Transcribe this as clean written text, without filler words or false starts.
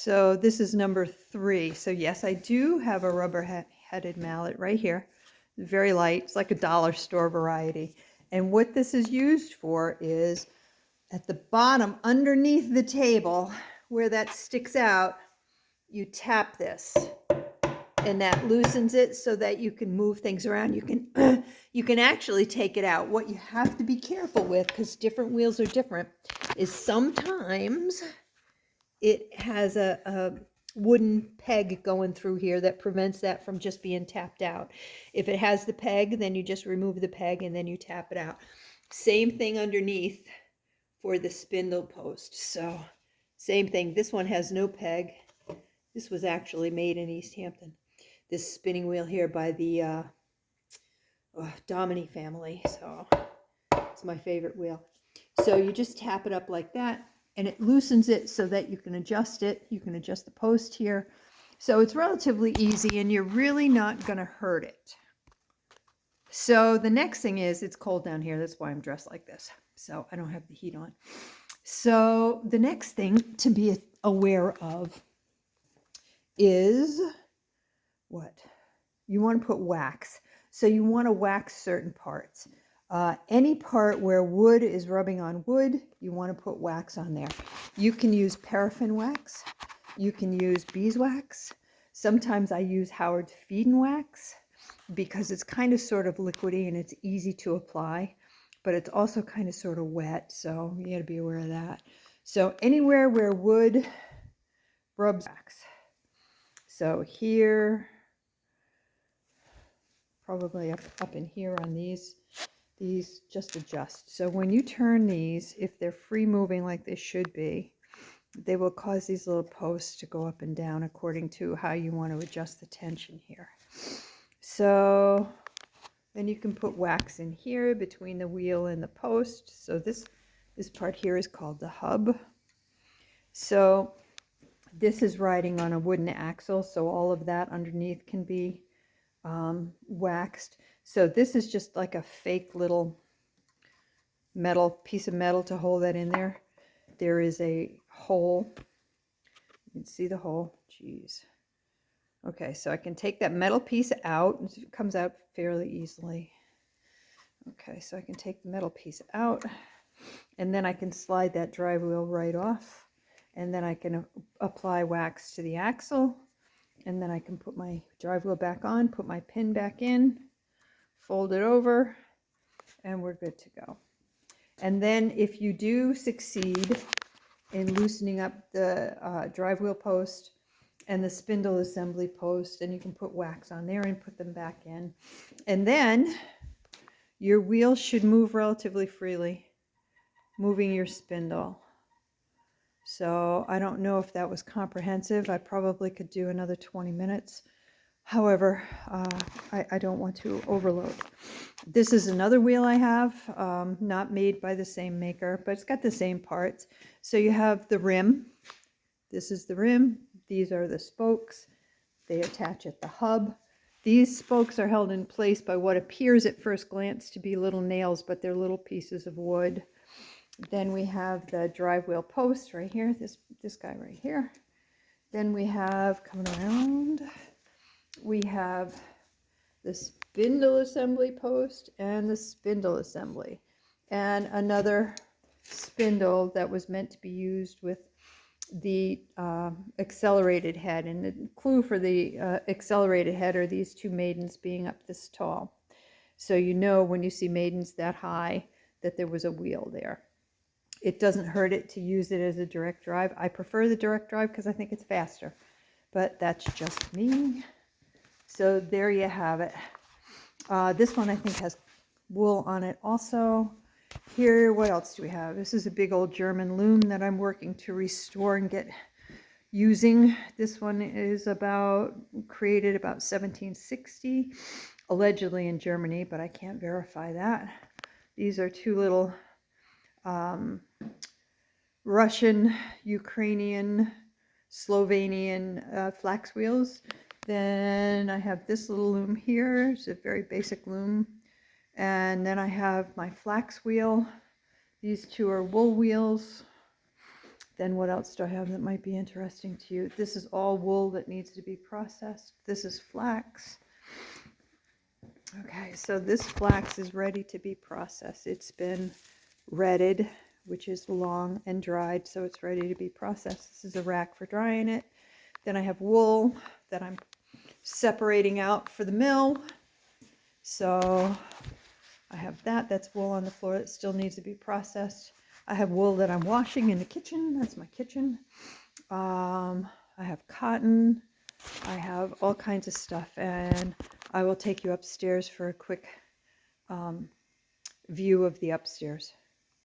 So this is number 3. So yes, I do have a rubber-headed mallet right here. Very light. It's like a dollar store variety. And what this is used for is at the bottom underneath the table where that sticks out, you tap this and that loosens it so that you can move things around. You can you can actually take it out. What you have to be careful with, because different wheels are different, is sometimes it has a wooden peg going through here that prevents that from just being tapped out. If it has the peg, then you just remove the peg and then you tap it out. Same thing underneath for the spindle post. So same thing. This one has no peg. This was actually made in East Hampton. This spinning wheel here by the Dominy family. So it's my favorite wheel. So you just tap it up like that and it loosens it so that you can adjust it. You can adjust the post here. So it's relatively easy and you're really not going to hurt it. So the next thing is, it's cold down here. That's why I'm dressed like this. So I don't have the heat on. So the next thing to be aware of is what? You want to put wax. So you want to wax certain parts. Any part where wood is rubbing on wood, you want to put wax on there. You can use paraffin wax. You can use beeswax. Sometimes I use Howard Feeden wax because it's kind of sort of liquidy and it's easy to apply, but it's also kind of sort of wet, so you got to be aware of that. So anywhere where wood rubs wax. So here, probably up in here on these just adjust. So when you turn these, if they're free moving like they should be, they will cause these little posts to go up and down according to how you want to adjust the tension here. So then you can put wax in here between the wheel and the post. So this part here is called the hub. So this is riding on a wooden axle, so all of that underneath can be waxed. So this is just like a fake little piece of metal to hold that in there. There is a hole. You can see the hole. Jeez. Okay, so I can take that metal piece out. It comes out fairly easily. Okay, so I can take the metal piece out, and then I can slide that drive wheel right off, and then I can apply wax to the axle, and then I can put my drive wheel back on, put my pin back in, fold it over, and we're good to go. And then if you do succeed in loosening up the drive wheel post and the spindle assembly post, and you can put wax on there and put them back in. And then your wheel should move relatively freely, moving your spindle. So I don't know if that was comprehensive. I probably could do another 20 minutes. However, I don't want to overload. This is another wheel I have, not made by the same maker, but it's got the same parts. So you have the rim. This is the rim. These are the spokes. They attach at the hub. These spokes are held in place by what appears at first glance to be little nails, but they're little pieces of wood. Then we have the drive wheel post right here, this guy right here. Then we have, coming around, we have the spindle assembly post and the spindle assembly. And another spindle that was meant to be used with the accelerated head. And the clue for the accelerated head are these two maidens being up this tall. So you know when you see maidens that high that there was a wheel there. It doesn't hurt it to use it as a direct drive. I prefer the direct drive because I think it's faster, but that's just me. So there you have it. This one I think has wool on it also. Here, what else do we have? This is a big old German loom that I'm working to restore and get using. This one is created about 1760, allegedly in Germany, but I can't verify that. These are two little Russian, Ukrainian, Slovenian flax wheels. Then I have this little loom here. It's a very basic loom. And then I have my flax wheel. These two are wool wheels. Then what else do I have that might be interesting to you? This is all wool that needs to be processed. This is flax. Okay, so this flax is ready to be processed. It's been retted, which is long and dried, so it's ready to be processed. This is a rack for drying it. Then I have wool that I'm separating out for the mill. So I have that. That's wool on the floor that still needs to be processed. I have wool that I'm washing in the kitchen. That's my kitchen. I have cotton. I have all kinds of stuff, and I will take you upstairs for a quick view of the upstairs.